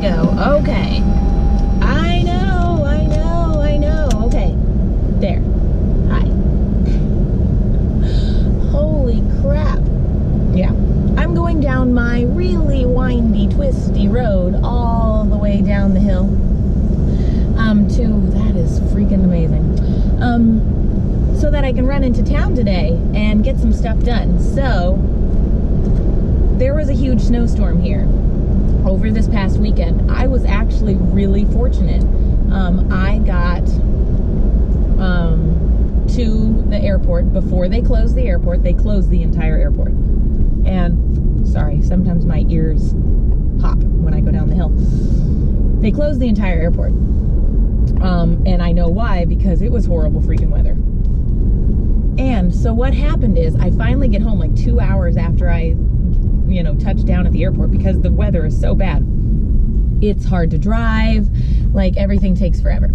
go. Okay. I know. Okay. There. Hi. Holy crap. Yeah. I'm going down my really windy, twisty road all the way down the hill. That is freaking amazing. So that I can run into town today and get some stuff done. So, there was a huge snowstorm here over this past weekend. I was actually really fortunate. I got to the airport before they closed the airport. They closed the entire airport. And, sorry, sometimes my ears pop when I go down the hill. They closed the entire airport. And I know why, because it was horrible freaking weather. And so what happened is I finally get home like 2 hours after I, touched down at the airport because the weather is so bad. It's hard to drive, like everything takes forever.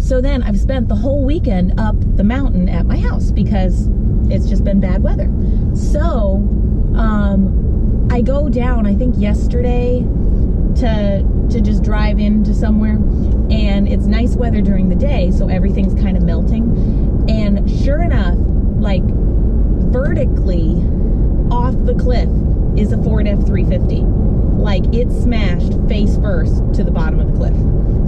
So then I've spent the whole weekend up the mountain at my house because it's just been bad weather. So I go down, I think yesterday, to just drive into somewhere, and it's nice weather during the day, so everything's kind of melting. And sure enough, like vertically off the cliff is a Ford F-350. Like it smashed face first to the bottom of the cliff.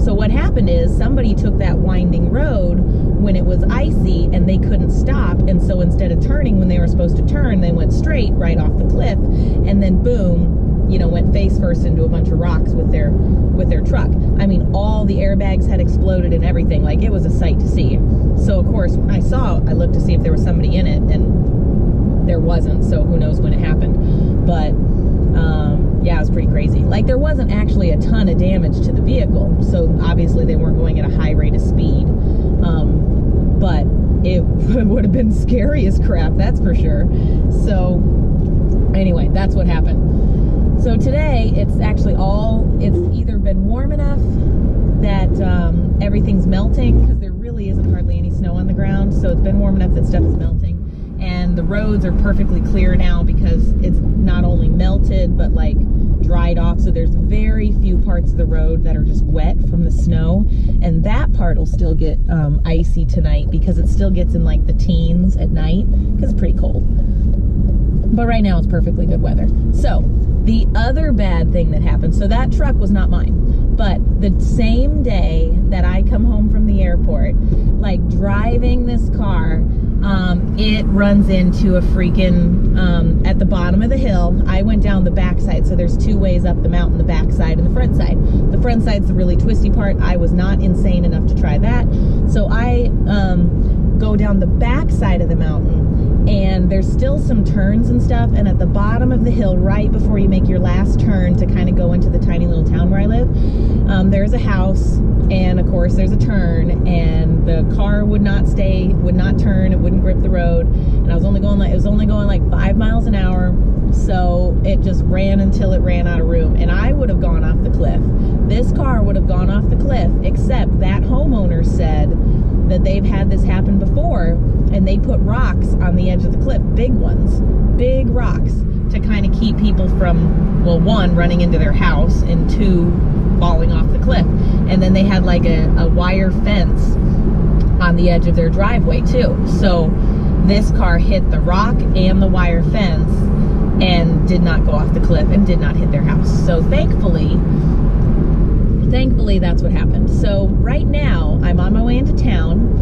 So what happened is somebody took that winding road when it was icy and they couldn't stop, and so instead of turning when they were supposed to turn, they went straight right off the cliff, and then boom, went face first into a bunch of rocks with their truck. I mean, all the airbags had exploded and everything. Like, it was a sight to see. So, of course, when I looked to see if there was somebody in it, and there wasn't, so who knows when it happened. But, yeah, it was pretty crazy. Like, there wasn't actually a ton of damage to the vehicle, so obviously they weren't going at a high rate of speed. But it would have been scary as crap, that's for sure. So, anyway, that's what happened. So today, it's either been warm enough that everything's melting, because there really isn't hardly any snow on the ground, so it's been warm enough that stuff is melting. And the roads are perfectly clear now because it's not only melted, but like dried off, so there's very few parts of the road that are just wet from the snow, and that part will still get icy tonight because it still gets in like the teens at night because it's pretty cold. But right now it's perfectly good weather. So the other bad thing that happened, so that truck was not mine, but the same day that I come home from the airport, like driving this car, it runs into a freaking, at the bottom of the hill. I went down the backside, so there's two ways up the mountain, the backside and the front side. The front side's the really twisty part. I was not insane enough to try that. So I go down the backside of the mountain, and there's still some turns and stuff, and at the bottom of the hill, right before you make your last turn to kind of go into the tiny little town where I live, there's a house, and of course there's a turn, and the car would not turn, it wouldn't grip the road, and it was only going like 5 miles an hour, so it just ran until it ran out of room, and I would have gone off the cliff. This car would have gone off the cliff, except that homeowner said that they've had this happen before, and they put rocks on the edge of the cliff, big ones, big rocks, to kind of keep people from, well, one, running into their house, and two, falling off the cliff. And then they had like a wire fence on the edge of their driveway too. So this car hit the rock and the wire fence and did not go off the cliff and did not hit their house. So thankfully that's what happened. So right now I'm on my way into town,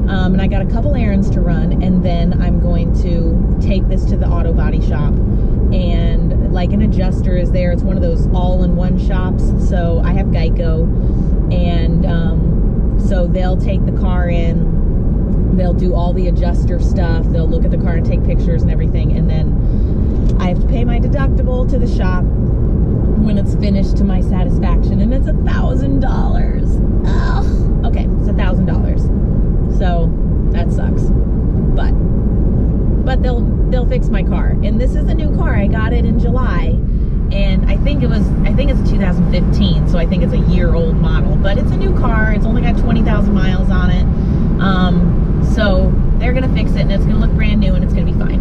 and I got a couple errands to run, and then I'm going to take this to the auto body shop, and like an adjuster is there. It's one of those all-in-one shops, so I have Geico, and so they'll take the car in, they'll do all the adjuster stuff, they'll look at the car and take pictures and everything, and then I have to pay my deductible to the shop when it's finished to my satisfaction, and it's $1,000. Oh, okay, it's $1,000. So that sucks. But they'll fix my car. And this is a new car. I got it in July, and I think it's a 2015, so I think it's a year-old model. But it's a new car. It's only got 20,000 miles on it. So they're gonna fix it, and it's gonna look brand new, and it's gonna be fine.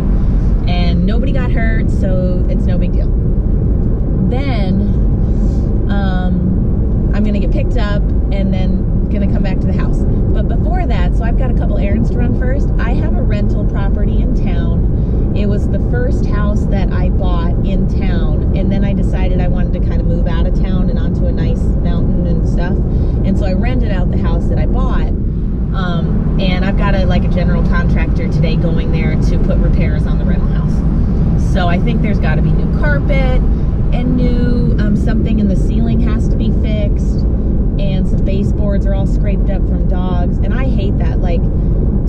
And nobody got hurt, so it's no big deal. Then I've got a couple errands to run first. I have a rental property in town. It was the first house that I bought in town, and then I decided I wanted to kind of move out of town and onto a nice mountain and stuff. And so I rented out the house that I bought. And I've got a general contractor today going there to put repairs on the rental house. So I think there's got to be new carpet and new something in the ceiling has to be fixed, and some baseboards are all scraped up from dogs, and I hate that. Like,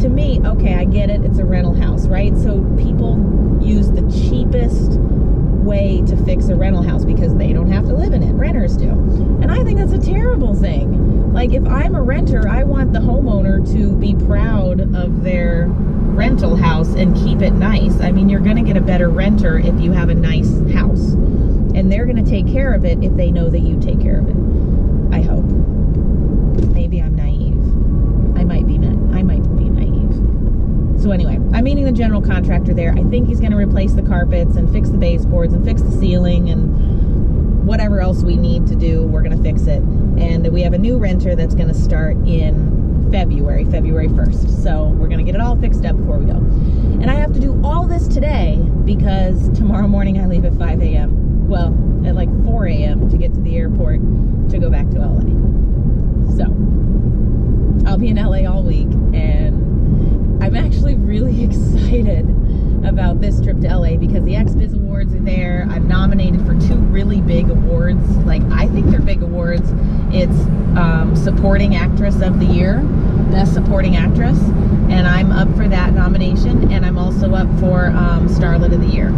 to me, okay, I get it, it's a rental house, right? So people use the cheapest way to fix a rental house because they don't have to live in it. Renters do. And I think that's a terrible thing. Like, if I'm a renter, I want the homeowner to be proud of their rental house and keep it nice. I mean, you're going to get a better renter if you have a nice house. And they're going to take care of it if they know that you take care of it. I hope. Maybe I'm naive. I might be naive. So anyway, I'm meeting the general contractor there. I think he's going to replace the carpets and fix the baseboards and fix the ceiling and whatever else we need to do, we're going to fix it. And we have a new renter that's going to start in February 1st. So we're going to get it all fixed up before we go. And I have to do all this today because tomorrow morning I leave at 5 a.m. Well, at like 4 a.m. to get to the airport to go back to LA. So I'll be in LA all week, and I'm actually really excited about this trip to LA because the XBiz Awards are there. I'm nominated for 2 really big awards. Like, I think they're big awards. It's Supporting Actress of the Year, Best Supporting Actress, and I'm up for that nomination, and I'm also up for Starlet of the Year.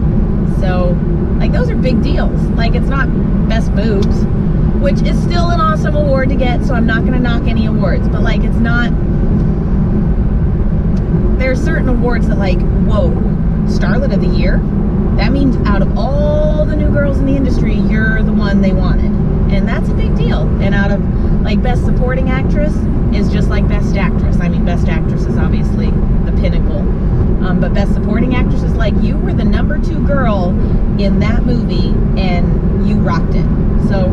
So, like, those are big deals. Like, it's not Best Boobs, which is still an awesome award to get, so I'm not going to knock any awards, but, like, it's not... There are certain awards that, like, whoa, Starlet of the Year? That means out of all the new girls in the industry, you're the one they wanted. And that's a big deal. And out of, like, Best Supporting Actress is just like Best Actress. I mean, Best Actress is obviously the pinnacle. But Best Supporting Actress is like, you were the number 2 girl in that movie, and you rocked it. So,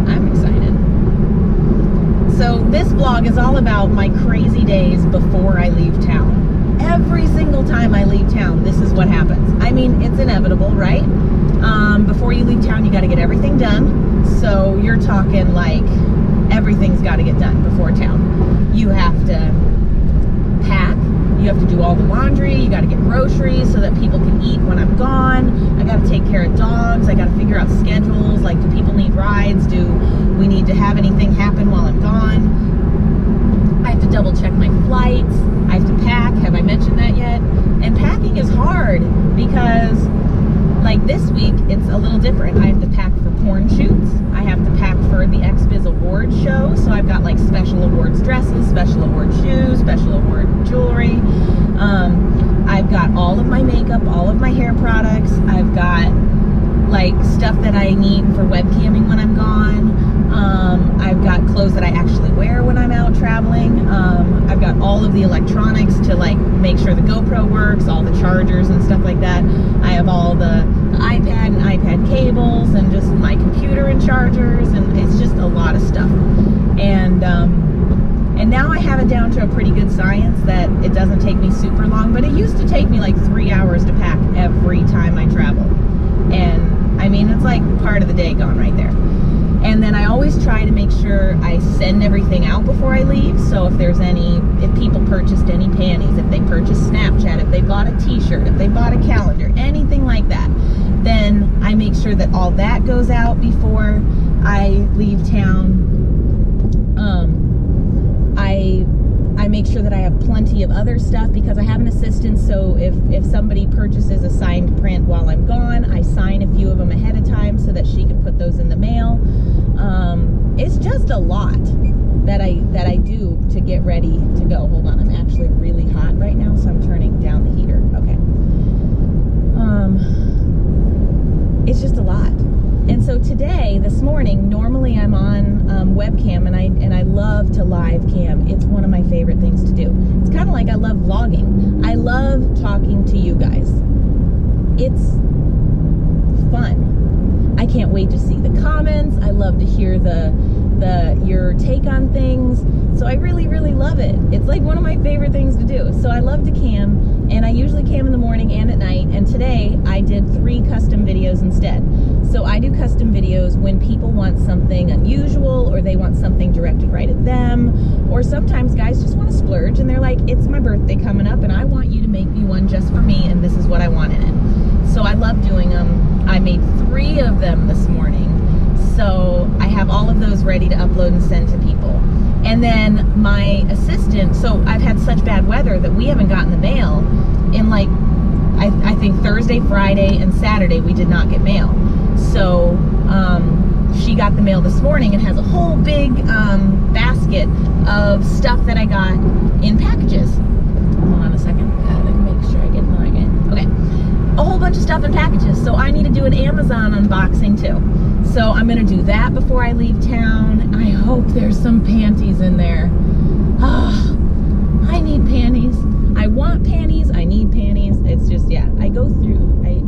I'm excited. So this vlog is all about my crazy days before I leave town. Every single time I leave town, this is what happens. I mean, it's inevitable, right? Before you leave town, you got to get everything done. So you're talking like everything's got to get done before town. You have to pack. You have to do all the laundry. You got to get groceries so that people can eat when I'm gone. I got to take care of dogs. I got to figure out schedules. Like, do people need rides? Do we need to have anything happen while I'm gone? I have to double check my flights. I have to pack. Have I mentioned that yet? And packing is hard because, like, this week it's a little different. I have to pack for porn shoots. I have to pack for the XBiz Awards show. So I've got, like, special awards dresses, special award shoes, special award jewelry. I've got all of my makeup, all of my hair products. I've got, like, stuff that I need for webcamming when I'm gone. I've got clothes that I actually wear when I'm out traveling. I've got all of the electronics to, like, make sure the GoPro works, all the chargers and stuff like that. I have all the iPad and iPad cables and just my computer and chargers, and it's just a lot of stuff. And now I have it down to a pretty good science that it doesn't take me super long, but it used to take me like 3 hours to pack every time I travel. And I mean, it's like part of the day gone right there. And then I always try to make sure I send everything out before I leave. So if people purchased any panties, if they purchased Snapchat, if they bought a t-shirt, if they bought a calendar, anything like that, then I make sure that all that goes out before I leave town. I make sure that I have plenty of other stuff because I have an assistant, so if somebody purchases a signed print while I'm gone, I sign a few of them ahead of time so that she can put those in the mail. It's just a lot that I do to get ready to go. Hold on, I'm actually really hot right now, so I'm turning down the heater. Okay. It's just a lot. And so today, this morning, normally I'm on webcam, and I love to live cam. It's one of my favorite things to do. It's kind of like I love vlogging. I love talking to you guys. It's fun. I can't wait to see the comments. I love to hear your take on things. So I really, really love it. It's like one of my favorite things to do. So I love to cam, and I usually cam in the morning and at night, and today I did 3 custom videos instead. So I do custom videos when people want something unusual, or they want something directed right at them, or sometimes guys just want to splurge and they're like, it's my birthday coming up and I want you to make me one just for me, and this is what I want in it. So I love doing them. I made 3 of them this morning. So I have all of those ready to upload and send to people. And then my assistant, so I've had such bad weather that we haven't gotten the mail in like, I think Thursday, Friday, and Saturday we did not get mail. So she got the mail this morning and has a whole big basket of stuff that I got in packages. Hold on a second, gotta make sure I get mine in. Okay, a whole bunch of stuff in packages. So I need to do an Amazon unboxing too. So I'm gonna do that before I leave town. I hope there's some panties in there. Oh, I need panties. I want panties, I need panties. It's just, yeah, I go through a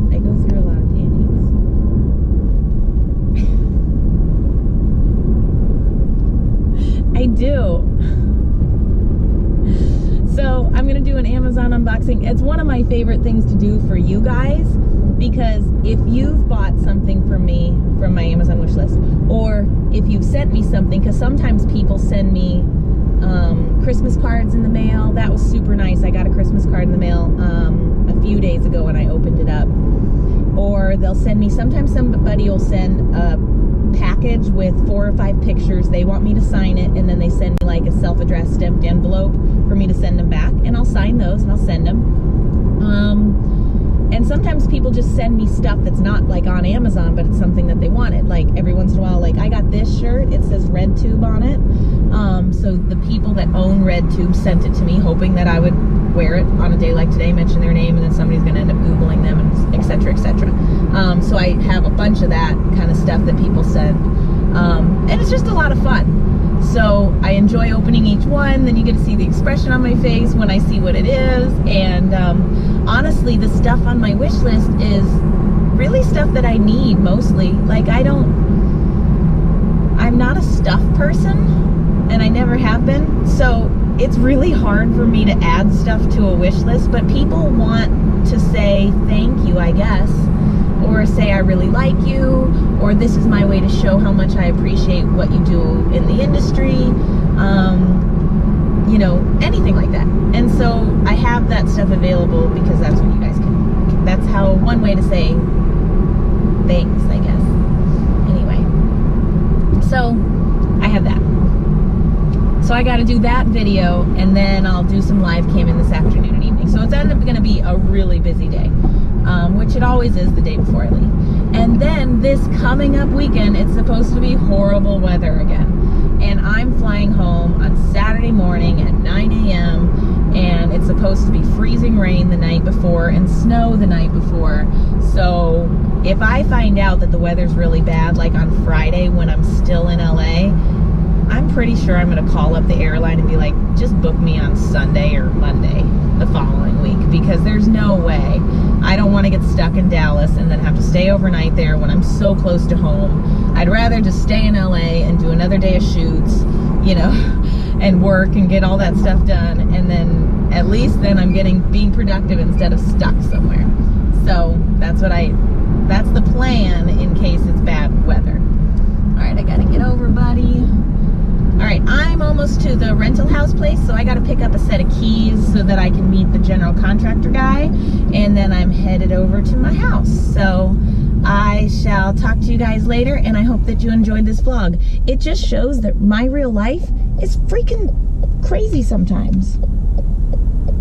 lot of panties. I do. So I'm gonna do an Amazon unboxing. It's one of my favorite things to do for you guys, because if you've bought something from me from my Amazon wish list, or if you've sent me something, because sometimes people send me Christmas cards in the mail. That was super nice. I got a Christmas card in the mail a few days ago when I opened it up. Or they'll send me, sometimes somebody will send a package with 4 or 5 pictures. They want me to sign it, and then they send me like a self-addressed stamped envelope for me to send them back, and I'll sign those and I'll send them. And sometimes people just send me stuff that's not like on Amazon, but it's something that they wanted. Like every once in a while, like I got this shirt, it says RedTube on it. So the people that own RedTube sent it to me, hoping that I would wear it on a day like today, mention their name, and then somebody's gonna end up Googling them, and et cetera, et cetera. So I have a bunch of that kind of stuff that people send. And it's just a lot of fun. So I enjoy opening each one. Then you get to see the expression on my face when I see what it is. And honestly, the stuff on my wish list is really stuff that I need mostly. Like I'm not a stuff person, and I never have been. So it's really hard for me to add stuff to a wish list, but people want to say thank you, I guess, or say I really like you, or this is my way to show how much I appreciate what you do in the industry, you know, anything like that. And so I have that stuff available because that's what you guys can, that's how, one way to say thanks, I guess. Anyway, so I have that. So I got to do that video, and then I'll do some live camming this afternoon and evening. So it's ended up going to be a really busy day, which it always is the day before I leave. And then this coming up weekend, it's supposed to be horrible weather again. And I'm flying home on Saturday morning at 9 a.m. and it's supposed to be freezing rain the night before and snow the night before. So if I find out that the weather's really bad, like on Friday when I'm still in LA, I'm pretty sure I'm going to call up the airline and be like, just book me on Sunday or Monday the following week, because there's no way. I don't want to get stuck in Dallas and then have to stay overnight there when I'm so close to home. I'd rather just stay in LA and do another day of shoots, you know, and work and get all that stuff done, and then at least then I'm being productive instead of stuck somewhere. So that's the plan in case it's bad weather. All right, I gotta get over, buddy. All right, I'm almost to the rental house place, so I got to pick up a set of keys so that I can meet the general contractor guy, and then I'm headed over to my house. So I shall talk to you guys later, and I hope that you enjoyed this vlog. It just shows that my real life is freaking crazy sometimes,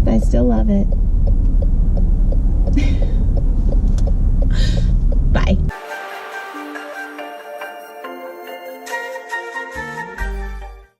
but I still love it.